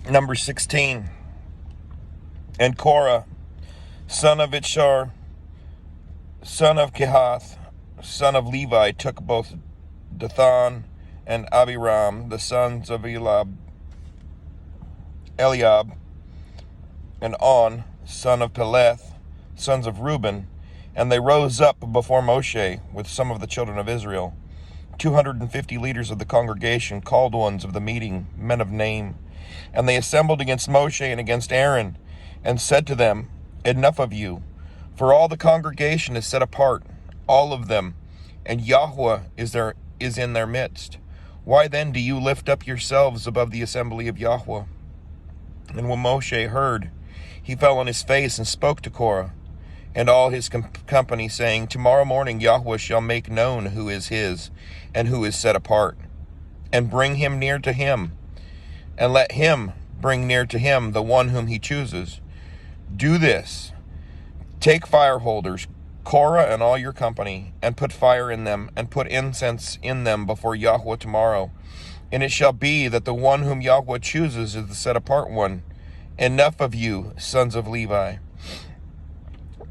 Number 16. And Qorah, son of Itshar, son of Kehath, son of Levi, took both Dathan and Abiram, the sons of Eliab, and On, son of Peleth, sons of Reuben, and they rose up before Moshe with some of the children of Israel, 250 leaders of the congregation, called ones of the meeting, men of name. And they assembled against Moshe and against Aaron, and said to them, Enough of you, for all the congregation is set apart, all of them, and Yahweh is in their midst. Why then do you lift up yourselves above the assembly of Yahweh? And when Moshe heard, he fell on his face and spoke to Qorah and all his company, saying, Tomorrow morning Yahweh shall make known who is his and who is set apart, and bring him near to him, and let him bring near to him the one whom he chooses. Do this: take fire holders, Qorah and all your company, and put fire in them, and put incense in them before Yahweh tomorrow. And it shall be that the one whom Yahweh chooses is the set apart one. Enough of you, sons of Levi.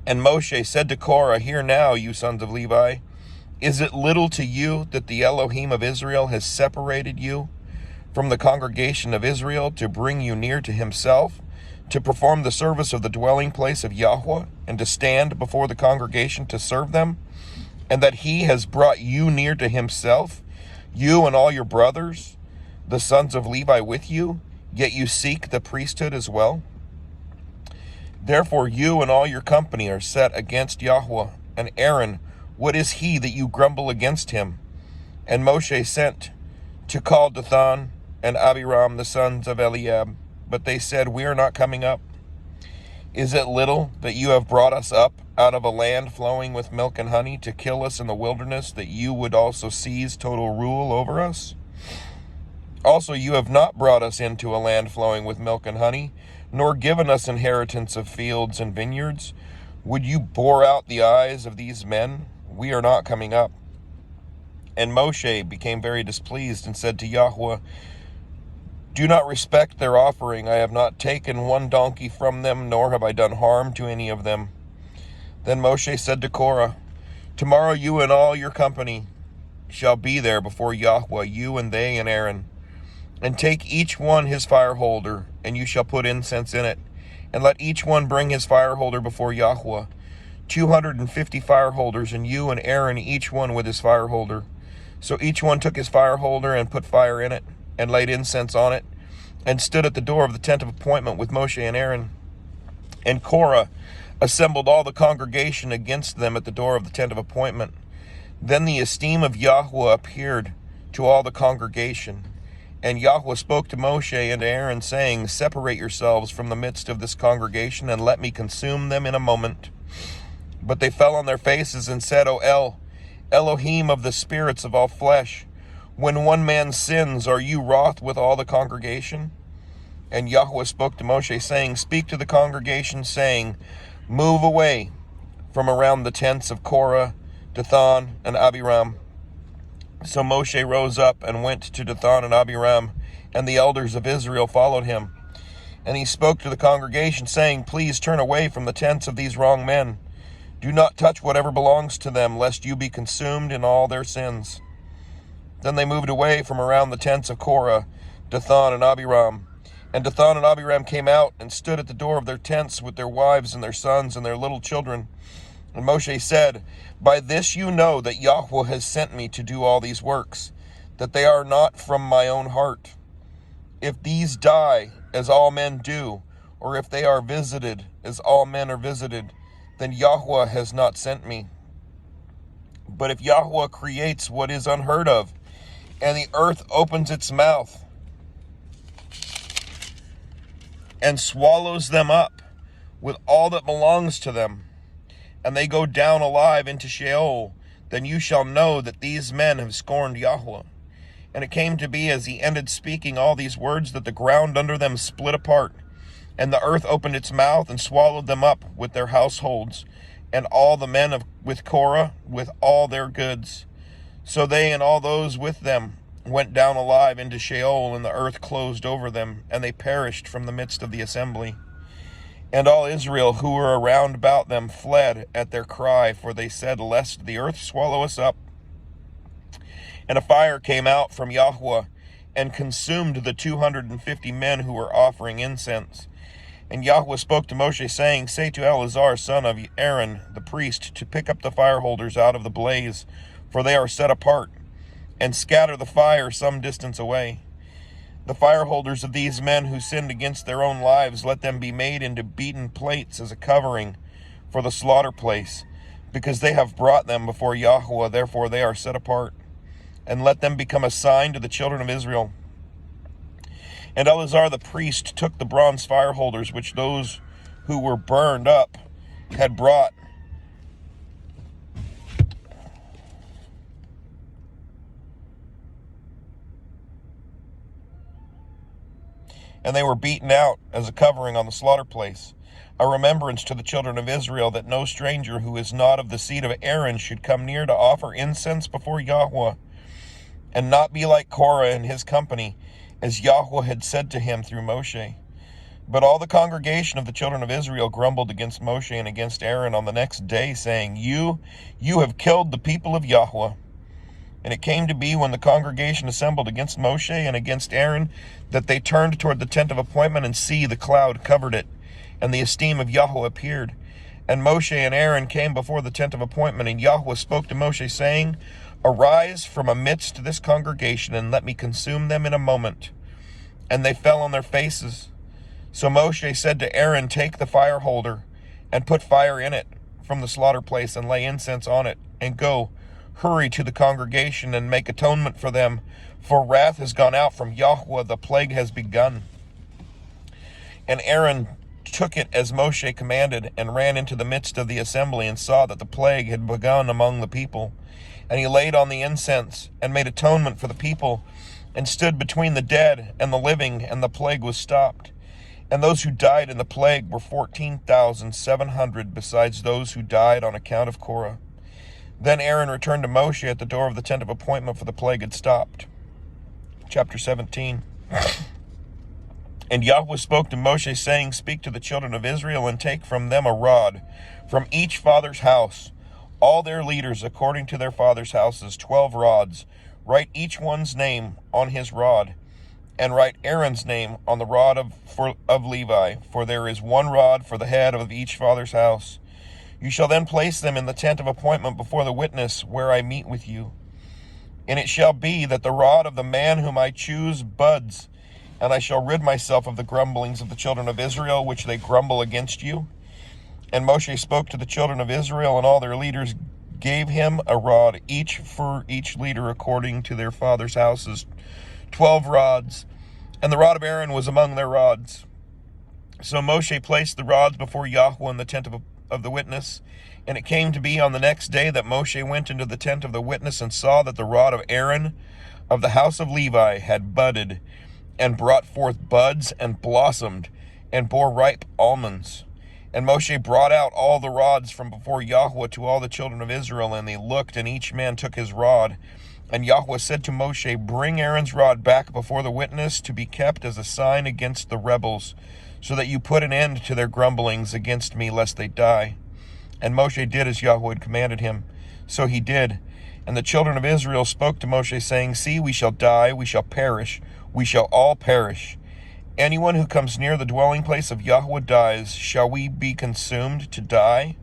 And Moshe said to Qorah, Hear now, you sons of Levi, is it little to you that the Elohim of Israel has separated you from the congregation of Israel to bring you near to himself, to perform the service of the dwelling place of Yahweh, and to stand before the congregation to serve them, and that he has brought you near to himself, you and all your brothers, the sons of Levi with you, yet you seek the priesthood as well? Therefore you and all your company are set against Yahweh, and Aaron, what is he that you grumble against him? And Moshe sent to call Dathan and Abiram, the sons of Eliab, but they said, We are not coming up. Is it little that you have brought us up out of a land flowing with milk and honey to kill us in the wilderness, that you would also seize total rule over us? Also, you have not brought us into a land flowing with milk and honey, nor given us inheritance of fields and vineyards. Would you bore out the eyes of these men? We are not coming up. And Moshe became very displeased and said to Yahweh, Do not respect their offering. I have not taken one donkey from them, nor have I done harm to any of them. Then Moshe said to Qorah, Tomorrow you and all your company shall be there before Yahweh, you and they and Aaron. And take each one his fire holder, and you shall put incense in it. And let each one bring his fire holder before Yahweh, 250 fire holders, and you and Aaron, each one with his fire holder. So each one took his fire holder and put fire in it, and laid incense on it, and stood at the door of the tent of appointment with Moshe and Aaron. And Qorah assembled all the congregation against them at the door of the tent of appointment. Then the esteem of Yahweh appeared to all the congregation. And Yahweh spoke to Moshe and to Aaron, saying, Separate yourselves from the midst of this congregation, and let me consume them in a moment. But they fell on their faces and said, O Elohim of the spirits of all flesh, when one man sins, are you wroth with all the congregation? And Yahweh spoke to Moshe, saying, Speak to the congregation, saying, Move away from around the tents of Qorah, Dathan, and Abiram. So Moshe rose up and went to Dathan and Abiram, and the elders of Israel followed him. And he spoke to the congregation, saying, Please turn away from the tents of these wrong men. Do not touch whatever belongs to them, lest you be consumed in all their sins. Then they moved away from around the tents of Qorah, Dathan, and Abiram. And Dathan and Abiram came out and stood at the door of their tents with their wives and their sons and their little children. And Moshe said, By this you know that Yahweh has sent me to do all these works, that they are not from my own heart. If these die, as all men do, or if they are visited, as all men are visited, then Yahweh has not sent me. But if Yahweh creates what is unheard of, and the earth opens its mouth and swallows them up with all that belongs to them, and they go down alive into Sheol, then you shall know that these men have scorned Yahweh. And it came to be, as he ended speaking all these words, that the ground under them split apart, and the earth opened its mouth and swallowed them up with their households, and all the men with Qorah with all their goods. So they and all those with them went down alive into Sheol, and the earth closed over them, and they perished from the midst of the assembly. And all Israel who were around about them fled at their cry, for they said, lest the earth swallow us up. And a fire came out from Yahweh, and consumed the 250 men who were offering incense. And Yahweh spoke to Moshe, saying, say to Eleazar, son of Aaron, the priest, to pick up the fire holders out of the blaze, for they are set apart, and scatter the fire some distance away. The fire holders of these men who sinned against their own lives, let them be made into beaten plates as a covering for the slaughter place, because they have brought them before Yahweh, therefore they are set apart. And let them become a sign to the children of Israel. And Eleazar the priest took the bronze fire holders which those who were burned up had brought, and they were beaten out as a covering on the slaughter place, a remembrance to the children of Israel, that no stranger who is not of the seed of Aaron should come near to offer incense before Yahweh, and not be like Qorah and his company, as Yahweh had said to him through Moshe. But all the congregation of the children of Israel grumbled against Moshe and against Aaron on the next day, saying, You have killed the people of Yahweh. And it came to be, when the congregation assembled against Moshe and against Aaron, that they turned toward the tent of appointment, and see, the cloud covered it, and the esteem of Yahweh appeared. And Moshe and Aaron came before the tent of appointment, and Yahweh spoke to Moshe, saying, Arise from amidst this congregation, and let me consume them in a moment. And they fell on their faces. So Moshe said to Aaron, Take the fire holder, and put fire in it from the slaughter place, and lay incense on it, and go, hurry to the congregation, and make atonement for them, for wrath has gone out from Yahweh, the plague has begun. And Aaron took it as Moshe commanded, and ran into the midst of the assembly, and saw that the plague had begun among the people. And he laid on the incense, and made atonement for the people, and stood between the dead and the living, and the plague was stopped. And those who died in the plague were 14,700, besides those who died on account of Qorah. Then Aaron returned to Moshe at the door of the tent of appointment, for the plague had stopped. Chapter 17. And Yahweh spoke to Moshe, saying, Speak to the children of Israel, and take from them a rod, from each father's house, all their leaders according to their fathers' houses, 12 rods. Write each one's name on his rod, and write Aaron's name on the rod of Levi, for there is one rod for the head of each father's house. You shall then place them in the tent of appointment before the witness, where I meet with you. And it shall be that the rod of the man whom I choose buds, and I shall rid myself of the grumblings of the children of Israel, which they grumble against you. And Moshe spoke to the children of Israel, and all their leaders gave him a rod, each for each leader according to their fathers' houses, 12 rods. And the rod of Aaron was among their rods. So Moshe placed the rods before Yahweh in the tent of the witness. And it came to be on the next day that Moshe went into the tent of the witness, and saw that the rod of Aaron of the house of Levi had budded, and brought forth buds, and blossomed, and bore ripe almonds. And Moshe brought out all the rods from before Yahweh to all the children of Israel, and they looked, and each man took his rod. And Yahweh said to Moshe, Bring Aaron's rod back before the witness, to be kept as a sign against the rebels, so that you put an end to their grumblings against me, lest they die. And Moshe did as Yahweh had commanded him. So he did. And the children of Israel spoke to Moshe, saying, See, we shall die, we shall perish, we shall all perish. Anyone who comes near the dwelling place of Yahweh dies. Shall we be consumed to die?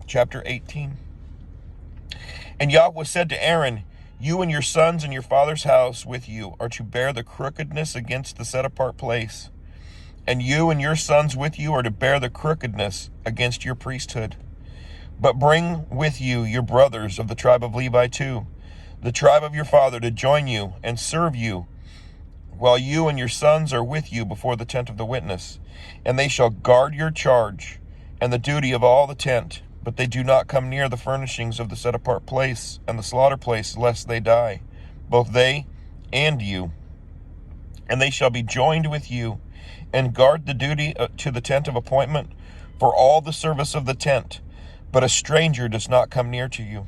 Chapter 18. And Yahweh said to Aaron, You and your sons and your father's house with you are to bear the crookedness against the set-apart place. And you and your sons with you are to bear the crookedness against your priesthood. But bring with you your brothers of the tribe of Levi too, the tribe of your father, to join you and serve you, while you and your sons are with you before the tent of the witness. And they shall guard your charge and the duty of all the tent, but they do not come near the furnishings of the set-apart place and the slaughter place, lest they die, both they and you. And they shall be joined with you, and guard the duty to the tent of appointment for all the service of the tent, but a stranger does not come near to you.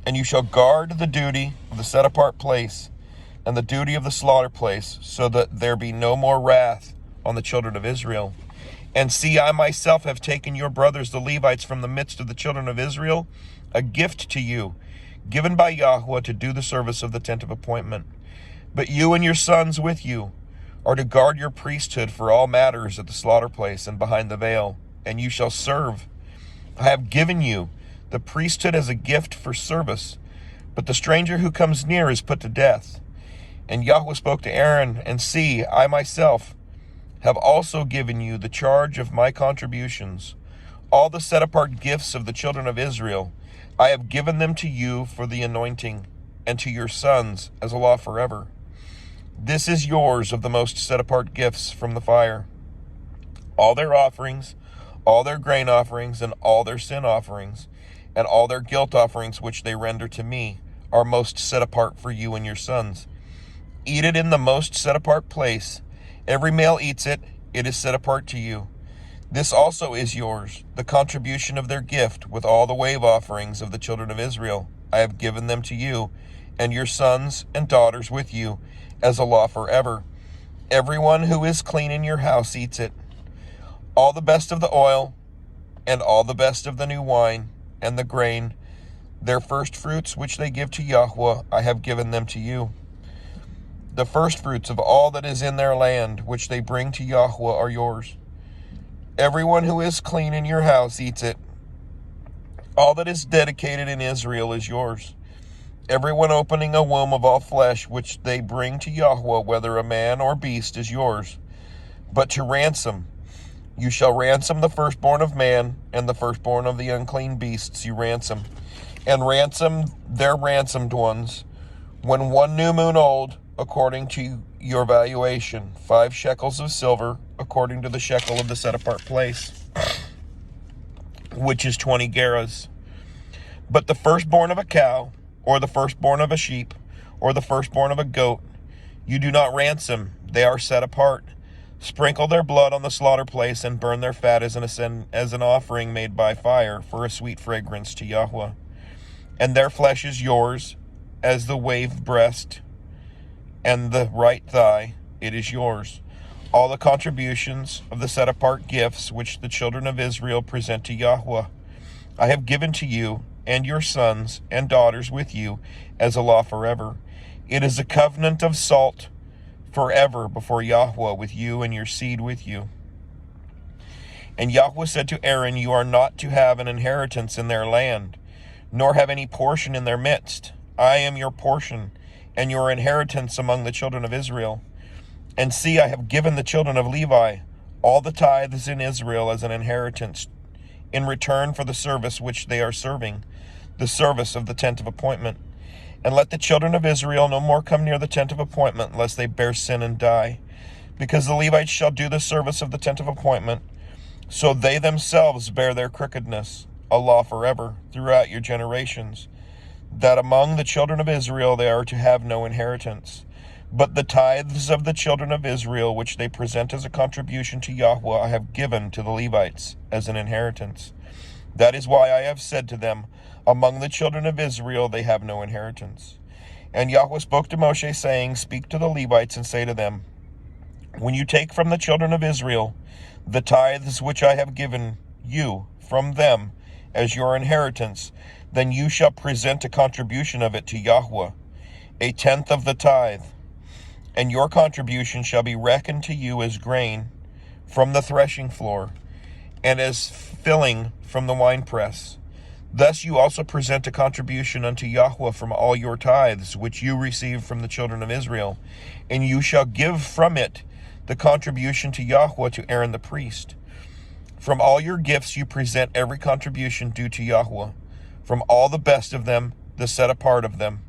And you shall guard the duty of the set-apart place and the duty of the slaughter place, so that there be no more wrath on the children of Israel. And see, I myself have taken your brothers the Levites from the midst of the children of Israel, a gift to you, given by Yahweh to do the service of the tent of appointment. But you and your sons with you are to guard your priesthood for all matters at the slaughter place and behind the veil, and you shall serve. I have given you the priesthood as a gift for service, but the stranger who comes near is put to death. And Yahweh spoke to Aaron, and see, I myself have also given you the charge of my contributions. All the set-apart gifts of the children of Israel, I have given them to you for the anointing, and to your sons as a law forever. This is yours of the most set-apart gifts from the fire. All their offerings, all their grain offerings, and all their sin offerings, and all their guilt offerings which they render to me, are most set apart for you and your sons. Eat it in the most set apart place. Every male eats it, it is set apart to you. This also is yours, the contribution of their gift, with all the wave offerings of the children of Israel. I have given them to you, and your sons and daughters with you, as a law forever. Everyone who is clean in your house eats it. All the best of the oil, and all the best of the new wine, and the grain, their first fruits which they give to Yahweh, I have given them to you. The first fruits of all that is in their land, which they bring to Yahweh, are yours. Everyone who is clean in your house eats it. All that is dedicated in Israel is yours. Everyone opening a womb of all flesh, which they bring to Yahweh, whether a man or beast, is yours. But to ransom, you shall ransom the firstborn of man, and the firstborn of the unclean beasts you ransom. And ransom their ransomed ones, when 1 new moon old, according to your valuation, 5 shekels of silver, according to the shekel of the set-apart place, which is 20 gerahs. But the firstborn of a cow, or the firstborn of a sheep, or the firstborn of a goat, you do not ransom, they are set apart. Sprinkle their blood on the slaughter place, and burn their fat as an offering made by fire, for a sweet fragrance to Yahweh. And their flesh is yours, as the wave breast and the right thigh, it is yours. All the contributions of the set-apart gifts which the children of Israel present to Yahweh, I have given to you, and your sons and daughters with you, as a law forever. It is a covenant of salt forever before Yahweh, with you and your seed with you. And Yahweh said to Aaron, you are not to have an inheritance in their land, nor have any portion in their midst. I am your portion, and your inheritance among the children of Israel. And see, I have given the children of Levi all the tithes in Israel as an inheritance, in return for the service which they are serving, the service of the tent of appointment. And let the children of Israel no more come near the tent of appointment, lest they bear sin and die. Because the Levites shall do the service of the tent of appointment, so they themselves bear their crookedness, a law forever, throughout your generations, that among the children of Israel they are to have no inheritance. But the tithes of the children of Israel, which they present as a contribution to Yahweh, I have given to the Levites as an inheritance. That is why I have said to them, among the children of Israel they have no inheritance. And Yahweh spoke to Moshe, saying, speak to the Levites and say to them, when you take from the children of Israel the tithes which I have given you from them as your inheritance, then you shall present a contribution of it to Yahweh, 1/10 of the tithe. And your contribution shall be reckoned to you as grain from the threshing floor, and as filling from the winepress. Thus you also present a contribution unto Yahweh from all your tithes, which you receive from the children of Israel. And you shall give from it the contribution to Yahweh to Aaron the priest. From all your gifts you present every contribution due to Yahweh, from all the best of them, the set apart of them.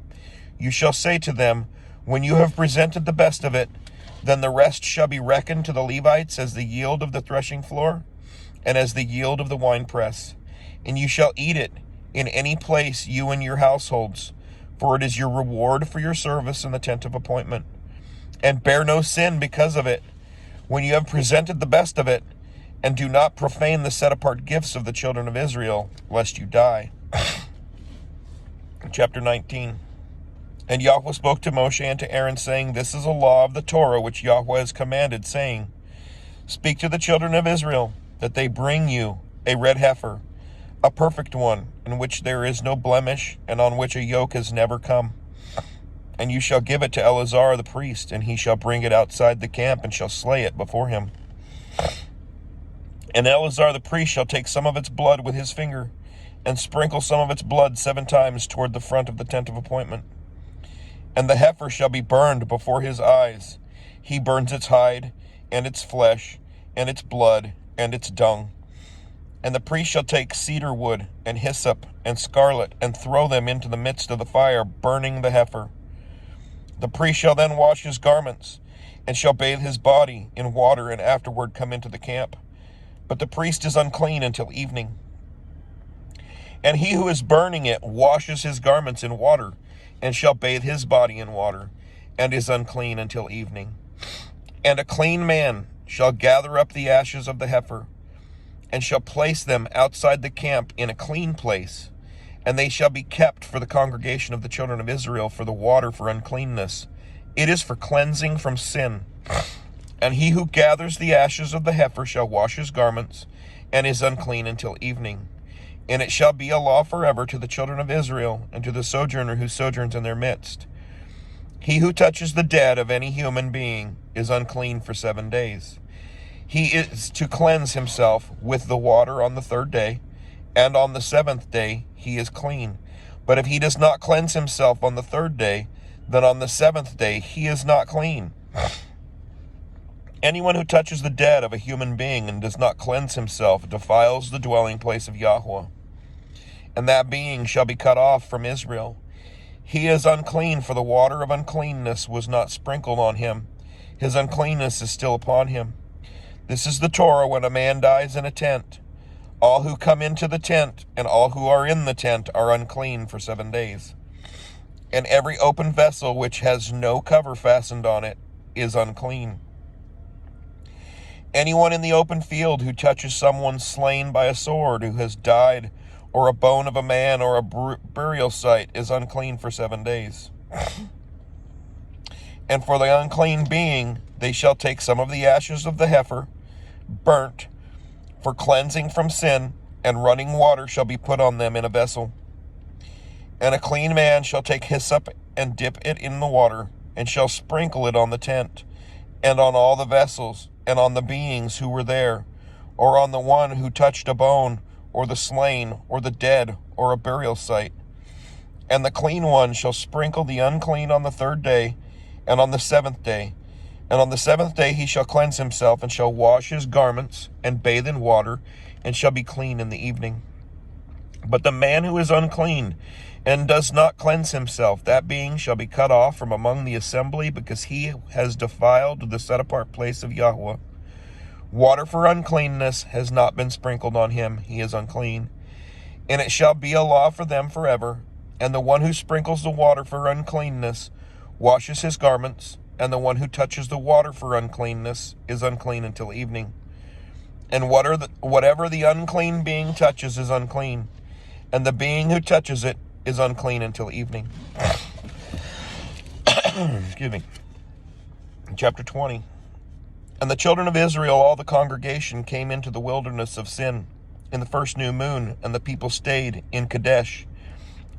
You shall say to them, when you have presented the best of it, then the rest shall be reckoned to the Levites as the yield of the threshing floor, and as the yield of the winepress. And you shall eat it in any place, you and your households, for it is your reward for your service in the tent of appointment. And bear no sin because of it, when you have presented the best of it, and do not profane the set-apart gifts of the children of Israel, lest you die. Chapter 19. And Yahweh spoke to Moshe and to Aaron, saying, This is a law of the Torah which Yahweh has commanded, saying, Speak to the children of Israel, that they bring you a red heifer, a perfect one, in which there is no blemish, and on which a yoke has never come. And you shall give it to Eleazar the priest, and he shall bring it outside the camp, and shall slay it before him. And Eleazar the priest shall take some of its blood with his finger, and sprinkle some of its blood 7 times toward the front of the tent of appointment. And the heifer shall be burned before his eyes. He burns its hide, and its flesh, and its blood, and its dung. And the priest shall take cedar wood, and hyssop, and scarlet, and throw them into the midst of the fire, burning the heifer. The priest shall then wash his garments, and shall bathe his body in water, and afterward come into the camp. But the priest is unclean until evening. And he who is burning it washes his garments in water, and shall bathe his body in water, and is unclean until evening. And a clean man shall gather up the ashes of the heifer, and shall place them outside the camp in a clean place, and they shall be kept for the congregation of the children of Israel for the water for uncleanness. It is for cleansing from sin. And he who gathers the ashes of the heifer shall wash his garments, and is unclean until evening. And it shall be a law forever to the children of Israel, and to the sojourner who sojourns in their midst. He who touches the dead of any human being is unclean for 7 days. He is to cleanse himself with the water on the 3rd day, and on the 7th day he is clean. But if he does not cleanse himself on the 3rd day, then on the 7th day he is not clean. Anyone who touches the dead of a human being and does not cleanse himself defiles the dwelling place of Yahweh, and that being shall be cut off from Israel. He is unclean, for the water of uncleanness was not sprinkled on him. His uncleanness is still upon him. This is the Torah when a man dies in a tent. All who come into the tent and all who are in the tent are unclean for 7 days. And every open vessel which has no cover fastened on it is unclean. Anyone in the open field who touches someone slain by a sword, who has died, or a bone of a man, or a burial site, is unclean for 7 days. And for the unclean being, they shall take some of the ashes of the heifer, burnt, for cleansing from sin, and running water shall be put on them in a vessel. And a clean man shall take hyssop, and dip it in the water, and shall sprinkle it on the tent, and on all the vessels, and on the beings who were there, or on the one who touched a bone, or the slain, or the dead, or a burial site. And the clean one shall sprinkle the unclean on the 3rd day, and on the 7th day. And on the 7th day he shall cleanse himself, and shall wash his garments, and bathe in water, and shall be clean in the evening. But the man who is unclean, and does not cleanse himself, that being shall be cut off from among the assembly, because he has defiled the set-apart place of Yahweh. Water for uncleanness has not been sprinkled on him, he is unclean. And it shall be a law for them forever. And the one who sprinkles the water for uncleanness washes his garments, and the one who touches the water for uncleanness is unclean until evening. And whatever the unclean being touches is unclean, and the being who touches it is unclean until evening. Excuse me. Chapter 20. And the children of Israel, all the congregation, came into the wilderness of Sin in the first new moon, and the people stayed in Kadesh.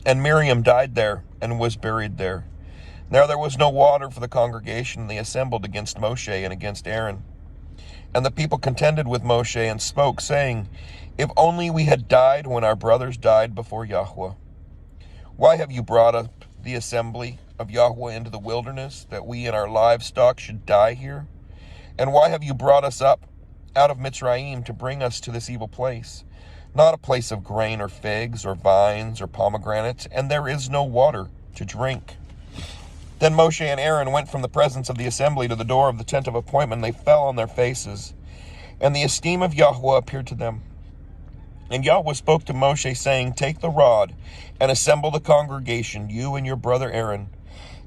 And Miriam died there, and was buried there. Now there was no water for the congregation, and they assembled against Moshe and against Aaron. And the people contended with Moshe, and spoke, saying, If only we had died when our brothers died before Yahweh. Why have you brought up the assembly of Yahweh into the wilderness, that we and our livestock should die here? And why have you brought us up out of Mitzrayim to bring us to this evil place? Not a place of grain or figs or vines or pomegranates, and there is no water to drink. Then Moshe and Aaron went from the presence of the assembly to the door of the tent of appointment. They fell on their faces, and the esteem of Yahweh appeared to them. And Yahweh spoke to Moshe, saying, Take the rod and assemble the congregation, you and your brother Aaron,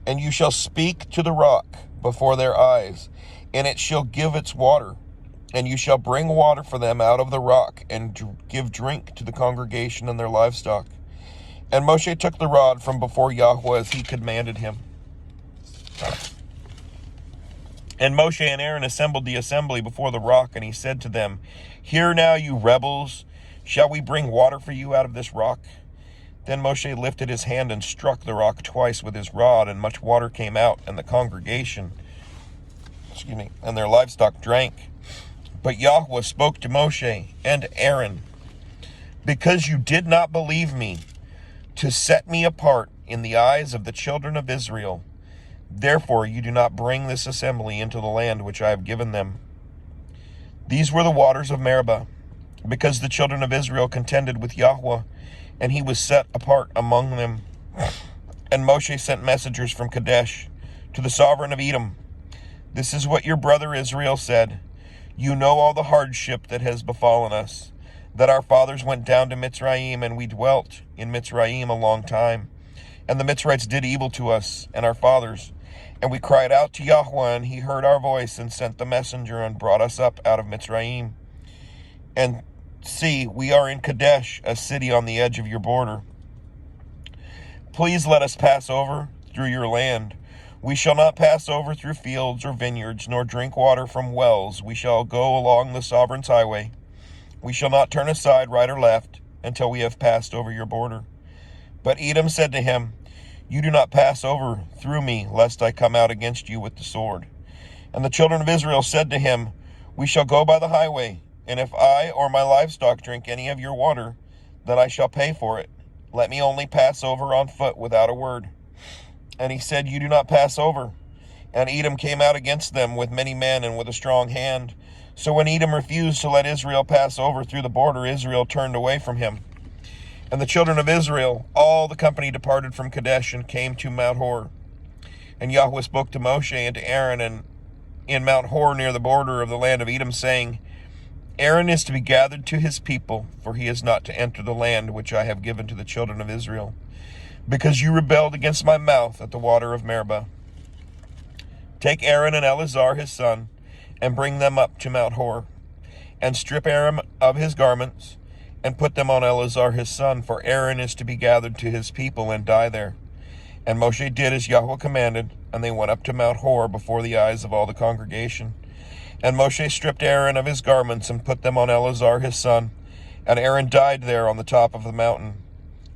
and you shall speak to the rock before their eyes, and it shall give its water. And you shall bring water for them out of the rock, and give drink to the congregation and their livestock. And Moshe took the rod from before Yahweh as he commanded him. And Moshe and Aaron assembled the assembly before the rock, and he said to them, Hear now, you rebels, shall we bring water for you out of this rock? Then Moshe lifted his hand and struck the rock twice with his rod, and much water came out, and the congregation, and their livestock drank. But Yahweh spoke to Moshe and Aaron, Because you did not believe me, to set me apart in the eyes of the children of Israel, therefore you do not bring this assembly into the land which I have given them. These were the waters of Meribah, because the children of Israel contended with Yahweh, and he was set apart among them. And Moshe sent messengers from Kadesh to the sovereign of Edom. This is what your brother Israel said. You know all the hardship that has befallen us, that our fathers went down to Mitzrayim, and we dwelt in Mitzrayim a long time. And the Mitzrites did evil to us and our fathers. And we cried out to Yahweh, and he heard our voice and sent the messenger and brought us up out of Mitzrayim. And see, we are in Kadesh, a city on the edge of your border. Please let us pass over through your land. We shall not pass over through fields or vineyards, nor drink water from wells. We shall go along the sovereign's highway. We shall not turn aside right or left until we have passed over your border. But Edom said to him, You do not pass over through me, lest I come out against you with the sword. And the children of Israel said to him, We shall go by the highway, and if I or my livestock drink any of your water, then I shall pay for it. Let me only pass over on foot without a word. And he said, You do not pass over. And Edom came out against them with many men and with a strong hand. So when Edom refused to let Israel pass over through the border, Israel turned away from him. And the children of Israel, all the company, departed from Kadesh and came to Mount Hor. And Yahweh spoke to Moshe and to Aaron in Mount Hor near the border of the land of Edom, saying, Aaron is to be gathered to his people, for he is not to enter the land which I have given to the children of Israel, because you rebelled against my mouth at the water of Meribah. Take Aaron and Eleazar his son, and bring them up to Mount Hor, and strip Aaron of his garments, and put them on Eleazar his son, for Aaron is to be gathered to his people and die there. And Moshe did as Yahweh commanded, and they went up to Mount Hor before the eyes of all the congregation. And Moshe stripped Aaron of his garments and put them on Eleazar his son, and Aaron died there on the top of the mountain.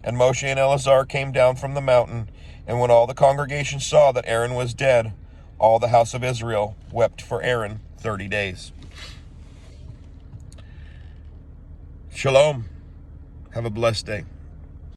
And Moshe and Eleazar came down from the mountain, and when all the congregation saw that Aaron was dead, all the house of Israel wept for Aaron 30 days. Shalom. Have a blessed day.